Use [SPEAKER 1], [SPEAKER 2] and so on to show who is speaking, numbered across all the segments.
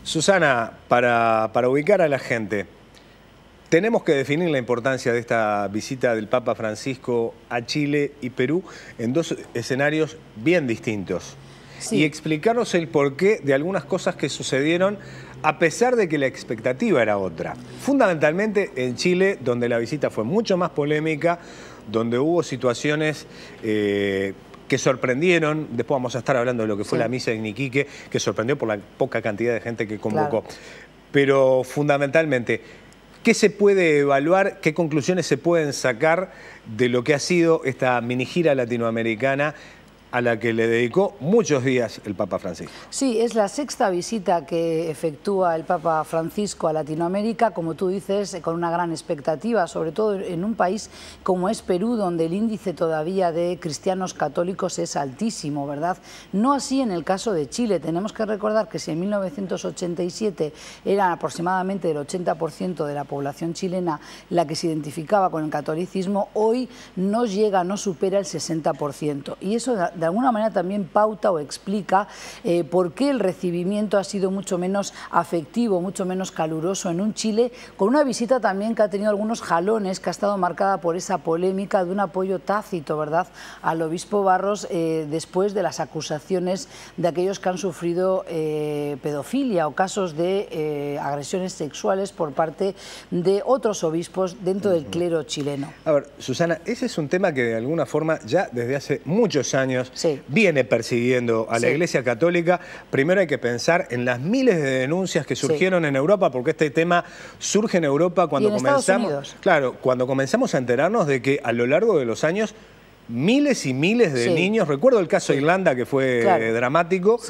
[SPEAKER 1] Susana, para ubicar a la gente, tenemos que definir la importancia de esta visita del Papa Francisco a Chile y Perú en dos escenarios bien distintos. Sí. Y explicarnos el porqué de algunas cosas que sucedieron a pesar de que la expectativa era otra. Fundamentalmente en Chile, donde la visita fue mucho más polémica, donde hubo situaciones que sorprendieron. Después vamos a estar hablando de lo que fue la misa en Iquique, que sorprendió por la poca cantidad de gente que convocó. Claro. Pero fundamentalmente, ¿qué se puede evaluar, qué conclusiones se pueden sacar de lo que ha sido esta mini gira latinoamericana a la que le dedicó muchos días el Papa Francisco?
[SPEAKER 2] Sí, es la sexta visita que efectúa el Papa Francisco a Latinoamérica, como tú dices, con una gran expectativa, sobre todo en un país como es Perú, donde el índice todavía de cristianos católicos es altísimo, ¿verdad? No así en el caso de Chile. Tenemos que recordar que si en 1987 era aproximadamente el 80% de la población chilena la que se identificaba con el catolicismo, hoy no llega, no supera el 60%. Y eso de alguna manera también pauta o explica por qué el recibimiento ha sido mucho menos afectivo, mucho menos caluroso en un Chile, con una visita también que ha tenido algunos jalones, que ha estado marcada por esa polémica de un apoyo tácito, ¿verdad?, al obispo Barros después de las acusaciones de aquellos que han sufrido pedofilia o casos de agresiones sexuales por parte de otros obispos dentro del clero chileno.
[SPEAKER 1] A ver, Susana, ese es un tema que de alguna forma ya desde hace muchos años viene persiguiendo a la Iglesia Católica. Primero hay que pensar en las miles de denuncias que surgieron en Europa, porque este tema surge en Europa cuando comenzamos, cuando comenzamos a enterarnos de que a lo largo de los años miles y miles de niños, recuerdo el caso de Irlanda que fue dramático,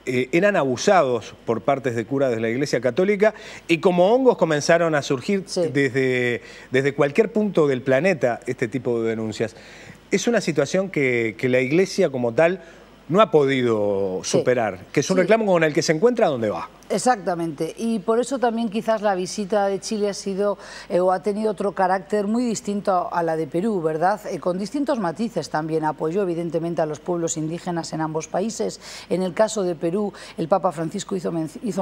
[SPEAKER 1] eran abusados por partes de curas de la Iglesia Católica y como hongos comenzaron a surgir desde cualquier punto del planeta este tipo de denuncias. Es una situación que la Iglesia como tal no ha podido superar, que es un reclamo con el que se encuentra donde va.
[SPEAKER 2] Exactamente, y por eso también quizás la visita de Chile ha sido o ha tenido otro carácter muy distinto a la de Perú, ¿verdad? Con distintos matices también. Apoyó evidentemente a los pueblos indígenas en ambos países. En el caso de Perú, el Papa Francisco hizo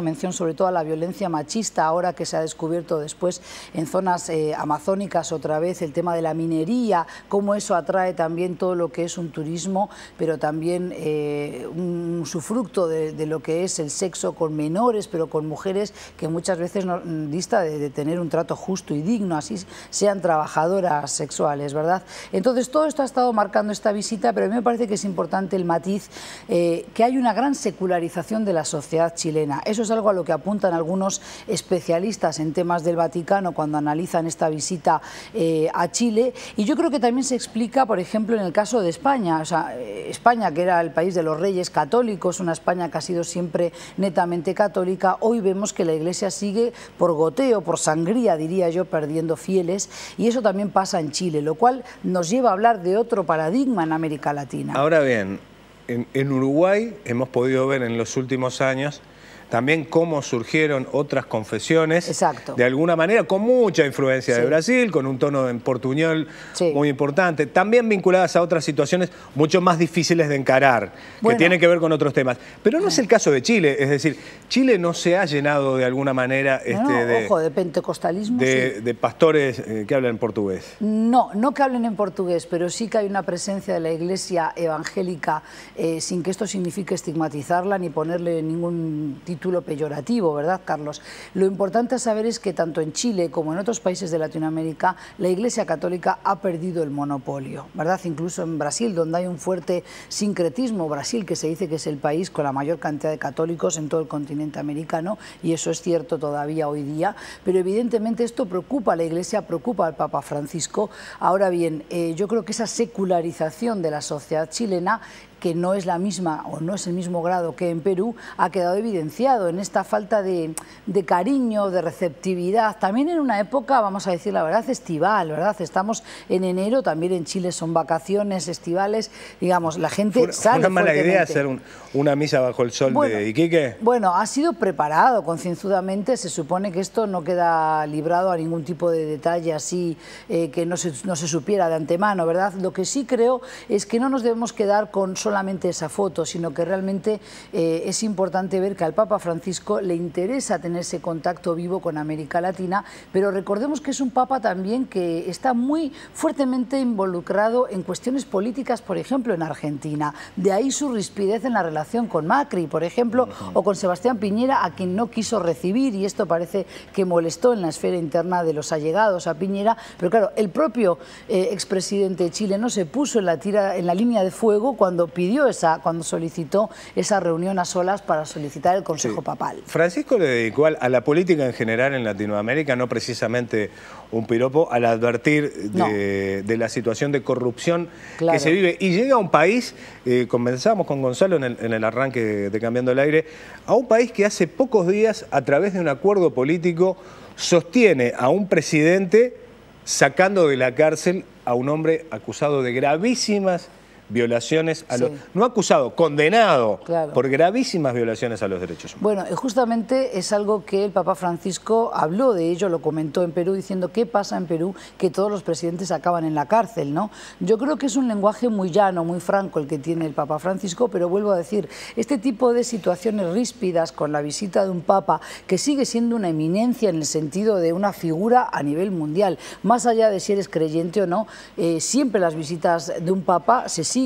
[SPEAKER 2] mención sobre todo a la violencia machista, ahora que se ha descubierto después en zonas amazónicas otra vez el tema de la minería, cómo eso atrae también todo lo que es un turismo, pero también un usufructo de lo que es el sexo con menores, pero con mujeres que muchas veces no dista de tener un trato justo y digno, así sean trabajadoras sexuales, ¿verdad? Entonces todo esto ha estado marcando esta visita, pero a mí me parece que es importante el matiz que hay una gran secularización de la sociedad chilena. Eso es algo a lo que apuntan algunos especialistas en temas del Vaticano cuando analizan esta visita a Chile, y yo creo que también se explica, por ejemplo, en el caso de España. O sea, España, que era el país de los reyes católicos, una España que ha sido siempre netamente católica, hoy vemos que la Iglesia sigue por goteo, por sangría, diría yo, perdiendo fieles, y eso también pasa en Chile, lo cual nos lleva a hablar de otro paradigma en América Latina.
[SPEAKER 1] Ahora bien, en Uruguay hemos podido ver en los últimos años también cómo surgieron otras confesiones, de alguna manera con mucha influencia de Brasil, con un tono en portuñol muy importante, también vinculadas a otras situaciones mucho más difíciles de encarar, que tienen que ver con otros temas. Pero no es el caso de Chile, es decir, Chile no se ha llenado de alguna manera
[SPEAKER 2] de pentecostalismo,
[SPEAKER 1] de pastores que hablan portugués.
[SPEAKER 2] No que hablen en portugués, pero sí que hay una presencia de la Iglesia evangélica, sin que esto signifique estigmatizarla ni ponerle ningún título peyorativo, ¿verdad, Carlos? Lo importante a saber es que tanto en Chile como en otros países de Latinoamérica la Iglesia Católica ha perdido el monopolio, ¿verdad? Incluso en Brasil, donde hay un fuerte sincretismo, Brasil, que se dice que es el país con la mayor cantidad de católicos en todo el continente americano, y eso es cierto todavía hoy día, pero evidentemente esto preocupa a la Iglesia, preocupa al Papa Francisco. Ahora bien, yo creo que esa secularización de la sociedad chilena, que no es la misma o no es el mismo grado que en Perú, ha quedado evidenciado en esta falta de cariño, de receptividad, también en una época, vamos a decir la verdad, estival, ¿verdad? Estamos en enero, también en Chile son vacaciones estivales, digamos, la gente sale.
[SPEAKER 1] ¿Una mala idea hacer una misa bajo el sol de Iquique?
[SPEAKER 2] Bueno, ha sido preparado concienzudamente, se supone que esto no queda librado a ningún tipo de detalle así que no se supiera de antemano, ¿verdad? Lo que sí creo es que no nos debemos quedar con solo solamente esa foto, sino que realmente es importante ver que al Papa Francisco le interesa tener ese contacto vivo con América Latina, pero recordemos que es un Papa también que está muy fuertemente involucrado en cuestiones políticas, por ejemplo, en Argentina. De ahí su rispidez en la relación con Macri, por ejemplo, o con Sebastián Piñera, a quien no quiso recibir, y esto parece que molestó en la esfera interna de los allegados a Piñera, pero claro, el propio expresidente de Chile no se puso en la línea de fuego cuando solicitó esa reunión a solas para solicitar el Consejo Papal.
[SPEAKER 1] Francisco le dedicó a la política en general en Latinoamérica, no precisamente un piropo, al advertir de la situación de corrupción que se vive. Y llega a un país, conversábamos con Gonzalo en el arranque de Cambiando el Aire, a un país que hace pocos días, a través de un acuerdo político, sostiene a un presidente sacando de la cárcel a un hombre acusado de gravísimas violaciones a los... No acusado, condenado por gravísimas violaciones a los derechos humanos.
[SPEAKER 2] Bueno, justamente es algo que el Papa Francisco habló de ello, lo comentó en Perú, diciendo qué pasa en Perú, que todos los presidentes acaban en la cárcel, ¿no? Yo creo que es un lenguaje muy llano, muy franco el que tiene el Papa Francisco, pero vuelvo a decir, este tipo de situaciones ríspidas con la visita de un Papa que sigue siendo una eminencia en el sentido de una figura a nivel mundial, más allá de si eres creyente o no, siempre las visitas de un Papa se siguen,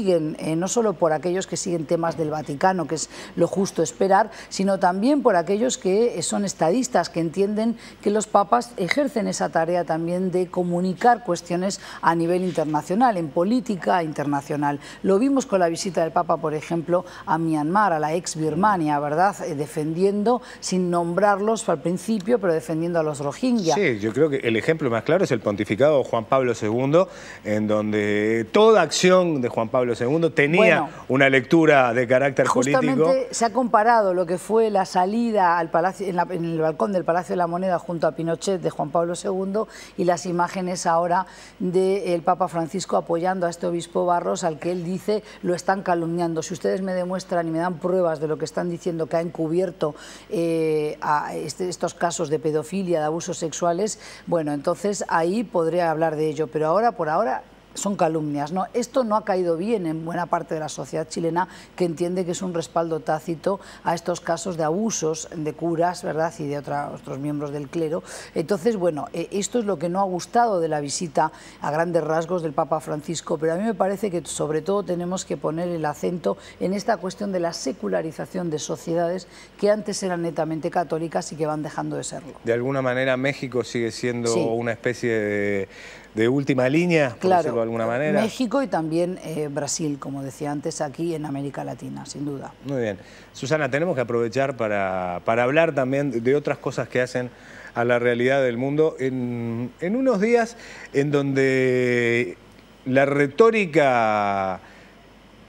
[SPEAKER 2] no solo por aquellos que siguen temas del Vaticano, que es lo justo esperar, sino también por aquellos que son estadistas, que entienden que los papas ejercen esa tarea también de comunicar cuestiones a nivel internacional, en política internacional. Lo vimos con la visita del Papa, por ejemplo, a Myanmar, a la ex Birmania, ¿verdad? Defendiendo, sin nombrarlos al principio, pero defendiendo a los Rohingya.
[SPEAKER 1] Sí, yo creo que el ejemplo más claro es el pontificado de Juan Pablo II, en donde toda acción de Juan Pablo II tenía una lectura de carácter político.
[SPEAKER 2] Justamente se ha comparado lo que fue la salida al palacio, en el balcón del Palacio de la Moneda junto a Pinochet de Juan Pablo II y las imágenes ahora del Papa Francisco apoyando a este obispo Barros, al que él dice lo están calumniando. Si ustedes me demuestran y me dan pruebas de lo que están diciendo, que ha encubierto estos casos de pedofilia, de abusos sexuales, bueno, entonces ahí podría hablar de ello, pero ahora, por ahora, son calumnias, ¿no? Esto no ha caído bien en buena parte de la sociedad chilena, que entiende que es un respaldo tácito a estos casos de abusos de curas, ¿verdad?, y de otros miembros del clero. Entonces, bueno, esto es lo que no ha gustado de la visita a grandes rasgos del Papa Francisco, pero a mí me parece que sobre todo tenemos que poner el acento en esta cuestión de la secularización de sociedades que antes eran netamente católicas y que van dejando de serlo.
[SPEAKER 1] De alguna manera México sigue siendo una especie de última línea, por decirlo de alguna manera.
[SPEAKER 2] México y también Brasil, como decía antes, aquí en América Latina, sin duda.
[SPEAKER 1] Muy bien. Susana, tenemos que aprovechar para hablar también de otras cosas que hacen a la realidad del mundo en unos días en donde la retórica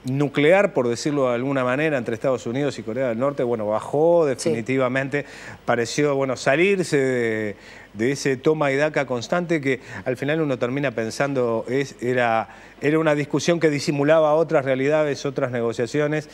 [SPEAKER 1] nuclear, por decirlo de alguna manera, entre Estados Unidos y Corea del Norte, bueno, bajó definitivamente, pareció, bueno, salirse de ese toma y daca constante que al final uno termina pensando era una discusión que disimulaba otras realidades, otras negociaciones.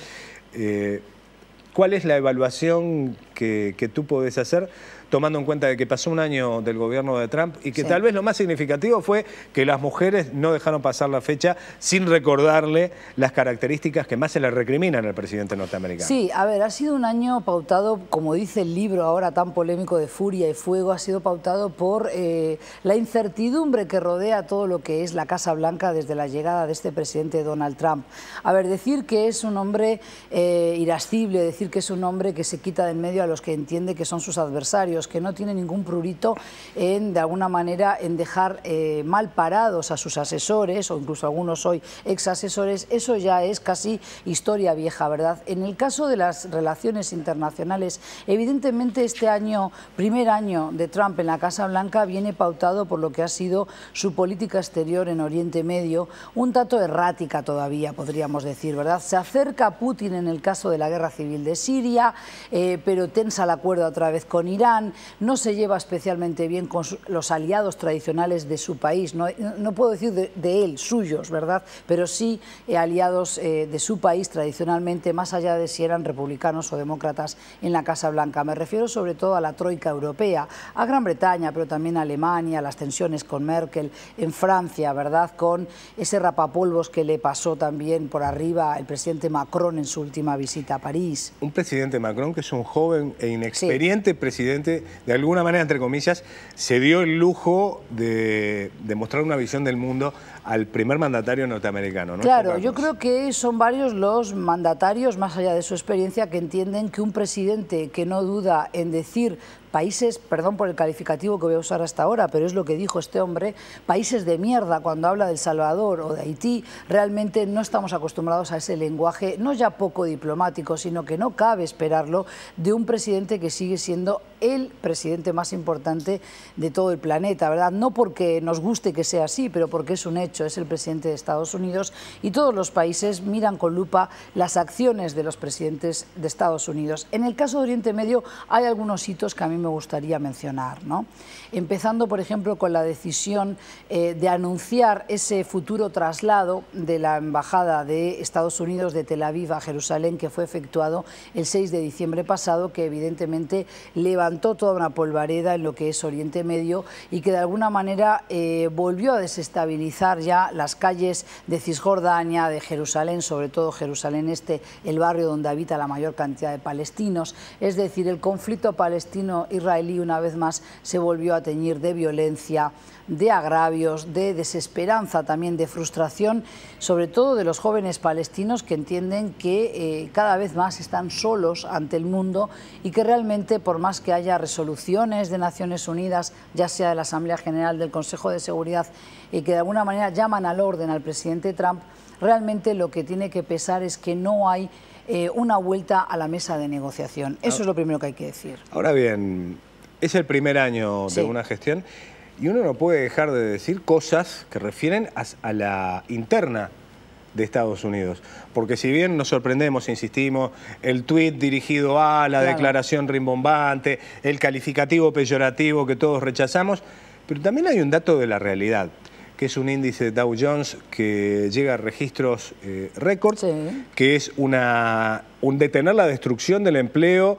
[SPEAKER 1] ¿Cuál es la evaluación que tú podés hacer, tomando en cuenta de que pasó un año del gobierno de Trump y que tal vez lo más significativo fue que las mujeres no dejaron pasar la fecha sin recordarle las características que más se le recriminan al presidente norteamericano?
[SPEAKER 2] Sí, a ver, ha sido un año pautado, como dice el libro ahora tan polémico de Furia y Fuego, ha sido pautado por la incertidumbre que rodea todo lo que es la Casa Blanca desde la llegada de este presidente Donald Trump. A ver, decir que es un hombre irascible, decir que es un hombre que se quita de en medio a los que entiende que son sus adversarios, que no tiene ningún prurito de alguna manera, en dejar mal parados a sus asesores, o incluso algunos hoy ex asesores, eso ya es casi historia vieja, ¿verdad? En el caso de las relaciones internacionales, evidentemente este año, primer año de Trump en la Casa Blanca, viene pautado por lo que ha sido su política exterior en Oriente Medio, un tanto errática todavía, podríamos decir, ¿verdad? Se acerca a Putin en el caso de la guerra civil de Siria, pero tensa el acuerdo otra vez con Irán, Irán, no se lleva especialmente bien con los aliados tradicionales de su país, no puedo decir de él, suyos, ¿verdad? Pero sí aliados de su país tradicionalmente, más allá de si eran republicanos o demócratas en la Casa Blanca. Me refiero sobre todo a la troika europea, a Gran Bretaña, pero también a Alemania, las tensiones con Merkel, en Francia, ¿verdad? Con ese rapapolvos que le pasó también por arriba el presidente Macron en su última visita a París.
[SPEAKER 1] Un presidente Macron que es un joven e inexperiente presidente, de alguna manera, entre comillas, se dio el lujo de mostrar una visión del mundo al primer mandatario norteamericano, ¿no?
[SPEAKER 2] Claro, yo creo que son varios los mandatarios, más allá de su experiencia, que entienden que un presidente que no duda en decir países, perdón por el calificativo que voy a usar hasta ahora, pero es lo que dijo este hombre, países de mierda cuando habla de El Salvador o de Haití, realmente no estamos acostumbrados a ese lenguaje, no ya poco diplomático, sino que no cabe esperarlo de un presidente que sigue siendo el presidente más importante de todo el planeta, ¿verdad? No porque nos guste que sea así, pero porque es un hecho, es el presidente de Estados Unidos y todos los países miran con lupa las acciones de los presidentes de Estados Unidos. En el caso de Oriente Medio hay algunos hitos que a mí me gustaría mencionar, ¿no? Empezando, por ejemplo, con la decisión de anunciar ese futuro traslado de la Embajada de Estados Unidos de Tel Aviv a Jerusalén, que fue efectuado el 6 de diciembre pasado, que evidentemente levantó toda una polvareda en lo que es Oriente Medio y que de alguna manera volvió a desestabilizar ya las calles de Cisjordania, de Jerusalén, sobre todo Jerusalén Este, el barrio donde habita la mayor cantidad de palestinos. Es decir, el conflicto palestino-israelí una vez más se volvió a teñir de violencia, de agravios, de desesperanza, también de frustración, sobre todo de los jóvenes palestinos que entienden que cada vez más están solos ante el mundo y que realmente, por más que haya resoluciones de Naciones Unidas, ya sea de la Asamblea General, del Consejo de Seguridad, y que de alguna manera llaman al orden al presidente Trump, realmente lo que tiene que pesar es que no hay una vuelta a la mesa de negociación. Eso es lo primero que hay que decir.
[SPEAKER 1] Ahora bien, es el primer año de una gestión y uno no puede dejar de decir cosas que refieren a la interna de Estados Unidos. Porque si bien nos sorprendemos, insistimos, el tuit dirigido a la declaración rimbombante, el calificativo peyorativo que todos rechazamos, pero también hay un dato de la realidad, que es un índice de Dow Jones que llega a registros récords, que es un detener la destrucción del empleo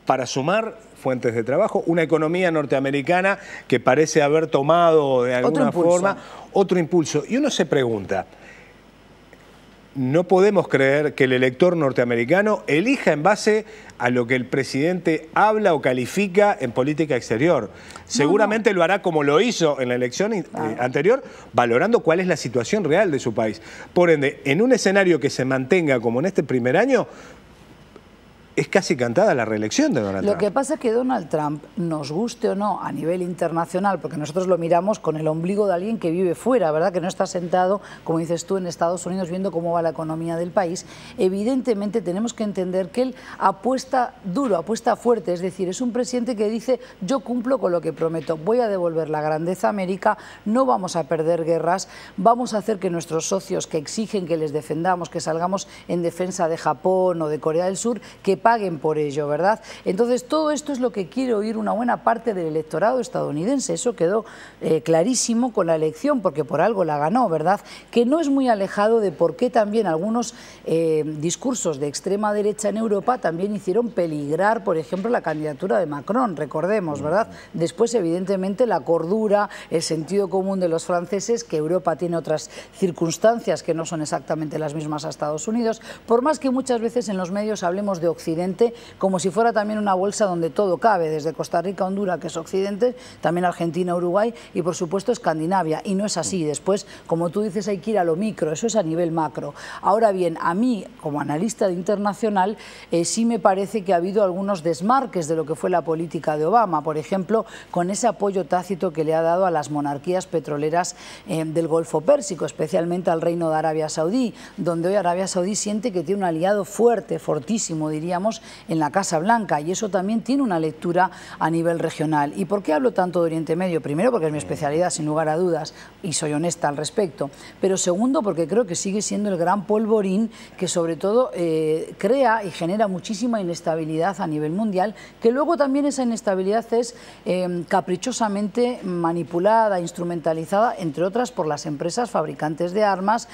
[SPEAKER 1] para sumar fuentes de trabajo, una economía norteamericana que parece haber tomado de alguna forma otro impulso. Y uno se pregunta, no podemos creer que el elector norteamericano elija en base a lo que el presidente habla o califica en política exterior. Seguramente lo hará como lo hizo en la elección anterior, valorando cuál es la situación real de su país. Por ende, en un escenario que se mantenga como en este primer año, es casi cantada la reelección de Donald Trump.
[SPEAKER 2] Lo que pasa es que Donald Trump, nos guste o no a nivel internacional, porque nosotros lo miramos con el ombligo de alguien que vive fuera, ¿verdad? Que no está sentado, como dices tú, en Estados Unidos viendo cómo va la economía del país. Evidentemente tenemos que entender que él apuesta duro, apuesta fuerte, es decir, es un presidente que dice yo cumplo con lo que prometo, voy a devolver la grandeza a América, no vamos a perder guerras, vamos a hacer que nuestros socios que exigen que les defendamos, que salgamos en defensa de Japón o de Corea del Sur, que paguen por ello, ¿verdad? Entonces, todo esto es lo que quiere oír una buena parte del electorado estadounidense. Eso quedó clarísimo con la elección, porque por algo la ganó, ¿verdad? Que no es muy alejado de por qué también algunos discursos de extrema derecha en Europa también hicieron peligrar, por ejemplo, la candidatura de Macron, recordemos, ¿verdad? Después, evidentemente, la cordura, el sentido común de los franceses, que Europa tiene otras circunstancias que no son exactamente las mismas a Estados Unidos, por más que muchas veces en los medios hablemos de Occidente como si fuera también una bolsa donde todo cabe, desde Costa Rica, Honduras, que es Occidente, también Argentina, Uruguay y por supuesto Escandinavia, y no es así. Después, como tú dices, hay que ir a lo micro, eso es a nivel macro. Ahora bien, a mí, como analista internacional, sí me parece que ha habido algunos desmarques de lo que fue la política de Obama, por ejemplo, con ese apoyo tácito que le ha dado a las monarquías petroleras del Golfo Pérsico, especialmente al Reino de Arabia Saudí, donde hoy Arabia Saudí siente que tiene un aliado fuerte, fortísimo, diríamos, veíamos en la Casa Blanca, y eso también tiene una lectura a nivel regional. ¿Y por qué hablo tanto de Oriente Medio? Primero, porque es mi especialidad, sin lugar a dudas, y soy honesta al respecto, pero segundo, porque creo que sigue siendo el gran polvorín que sobre todo crea y genera muchísima inestabilidad a nivel mundial, que luego también esa inestabilidad es caprichosamente manipulada, instrumentalizada, entre otras por las empresas fabricantes de armas,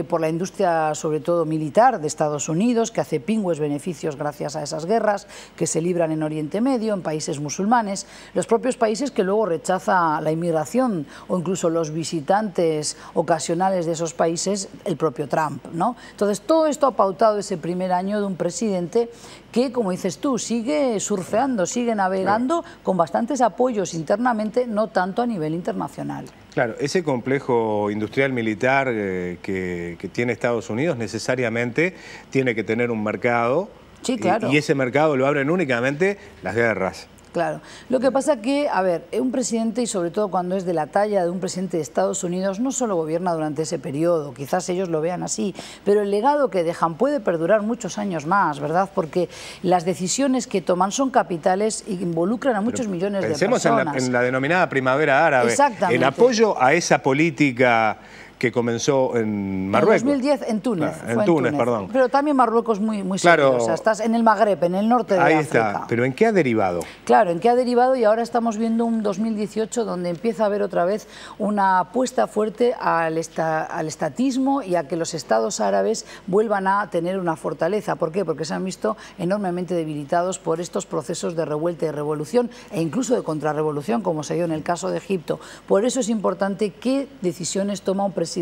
[SPEAKER 2] por la industria sobre todo militar de Estados Unidos, que hace pingües beneficios gracias a esas guerras que se libran en Oriente Medio, en países musulmanes, los propios países que luego rechaza la inmigración o incluso los visitantes ocasionales de esos países, el propio Trump, ¿no? Entonces todo esto ha pautado ese primer año de un presidente que, como dices tú, sigue surfeando, sigue navegando con bastantes apoyos internamente, no tanto a nivel internacional.
[SPEAKER 1] Claro, ese complejo industrial militar que tiene Estados Unidos necesariamente tiene que tener un mercado.
[SPEAKER 2] Sí, claro.
[SPEAKER 1] Y ese mercado lo abren únicamente las guerras.
[SPEAKER 2] Claro. Lo que pasa que, a ver, un presidente, y sobre todo cuando es de la talla de un presidente de Estados Unidos, no solo gobierna durante ese periodo, quizás ellos lo vean así, pero el legado que dejan puede perdurar muchos años más, ¿verdad? Porque las decisiones que toman son capitales e involucran a muchos millones de personas.
[SPEAKER 1] Pensemos en la denominada primavera árabe.
[SPEAKER 2] Exactamente.
[SPEAKER 1] El apoyo a esa política que comenzó en Marruecos.
[SPEAKER 2] En 2010 en Túnez.
[SPEAKER 1] Claro, en Túnez, perdón.
[SPEAKER 2] Pero también Marruecos muy
[SPEAKER 1] claro,
[SPEAKER 2] serio. O sea, estás en el Magreb, en el norte de África.
[SPEAKER 1] Ahí está. Pero ¿en qué ha derivado?
[SPEAKER 2] Claro, ¿en qué ha derivado? Y ahora estamos viendo un 2018 donde empieza a haber otra vez una apuesta fuerte al estatismo y a que los estados árabes vuelvan a tener una fortaleza. ¿Por qué? Porque se han visto enormemente debilitados por estos procesos de revuelta y revolución e incluso de contrarrevolución, como se dio en el caso de Egipto. Por eso es importante qué decisiones toma un presidente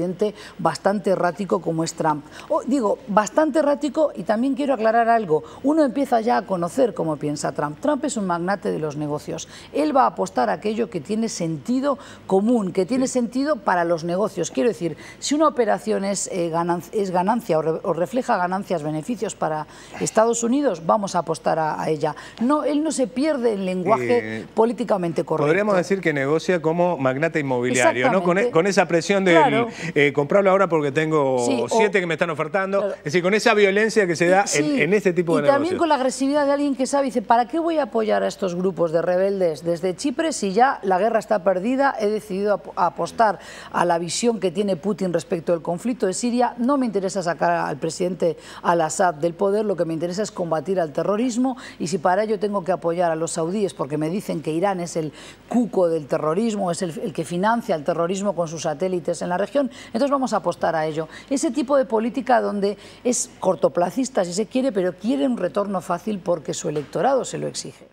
[SPEAKER 2] bastante errático como es Trump. Digo, bastante errático, y también quiero aclarar algo. Uno empieza ya a conocer cómo piensa Trump. Trump es un magnate de los negocios. Él va a apostar a aquello que tiene sentido común, que tiene sentido para los negocios. Quiero decir, si una operación es ganancia o refleja ganancias, beneficios para Estados Unidos, vamos a apostar a ella. No, él no se pierde en lenguaje políticamente correcto.
[SPEAKER 1] Podríamos decir que negocia como magnate inmobiliario, ¿no? Con esa presión de
[SPEAKER 2] claro.
[SPEAKER 1] Comprarlo ahora porque tengo 7 que me están ofertando. Claro. Es decir, con esa violencia que se da en este tipo de negocios. Y
[SPEAKER 2] también con la agresividad de alguien que sabe, dice, ¿para qué voy a apoyar a estos grupos de rebeldes desde Chipre si ya la guerra está perdida? He decidido apostar a la visión que tiene Putin respecto del conflicto de Siria. No me interesa sacar al presidente al-Assad del poder, lo que me interesa es combatir al terrorismo, y si para ello tengo que apoyar a los saudíes porque me dicen que Irán es el cuco del terrorismo, es el que financia el terrorismo con sus satélites en la región, entonces vamos a apostar a ello. Ese tipo de política donde es cortoplacista, si se quiere, pero quiere un retorno fácil porque su electorado se lo exige.